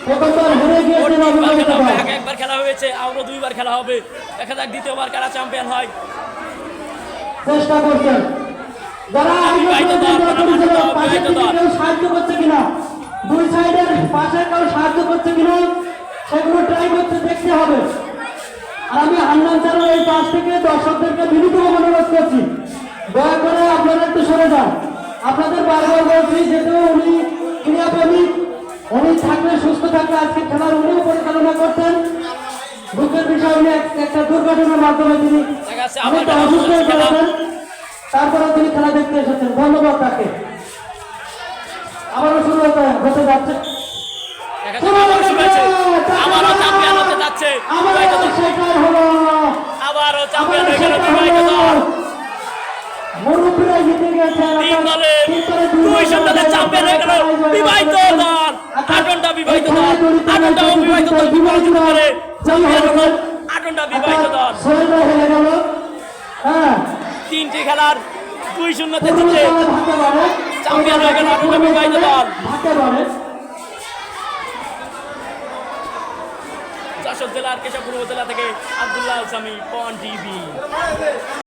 প্রথমবার হেরে গিয়েছেন অবিবাহিত দল। একবার খেলা হয়েছে, আরো 2বার খেলা হবে। দেখা যাক দ্বিতীয়বার কারা চ্যাম্পিয়ন হয়। চেষ্টা করছেন যারা পাশে থেকে কেউ সাহায্য করছে কিনা, দুই সাইডের পাশে কেউ সাহায্য করছে কিনা সেগুলো ট্রাই করতে দেখতে হবে। আর আমি হান্নান স্যারের এই পাশ থেকে দর্শকদেরকে বিনীতভাবে অনুরোধ করছি, দয়া করে আপনারা একটু সরে যান। আপনাদের বারবার বলছি, যেহেতু উনি ক্রীড়াপ্রেমিক, উনি থাকলে সুস্থ থাকলে আজকে খেলার উনিও পরিচালনা করতেন। দুঃখের বিষয় উনি একটা দুর্ঘটনার মাধ্যমে তিনি অনেকটা অসুস্থ হয়ে পড়েছেন, তারপরে তিনি খেলা দেখতে এসেছেন। ধন্যবাদ তাকে। আবারও শুরু হতে যাচ্ছে। আবারও চ্যাম্পিয়ন হতে যাচ্ছে, আবারও চ্যাম্পিয়ন হয়ে গেল বিবাহিত দল। মুরব্বীরা জিতে গেছে, 3 বলে 2-0 চ্যাম্পিয়ন হয়ে গেল বিবাহিত দল। 8টা বিবাহিত দল, 8টা অবিবাহিত দল বিভাজিত করে চ্যাম্পিয়ন হলো 8টা বিবাহিত দল। হেরে গেল। হ্যাঁ, 3টি খেলার 2-0 জিতে চ্যাম্পিয়ন হয়ে গেল 8টা বিবাহিত দল। যশোর জেলার কেশবপুর উপজেলা থেকে আব্দুল্লাহ আল সামি, পন টিভি।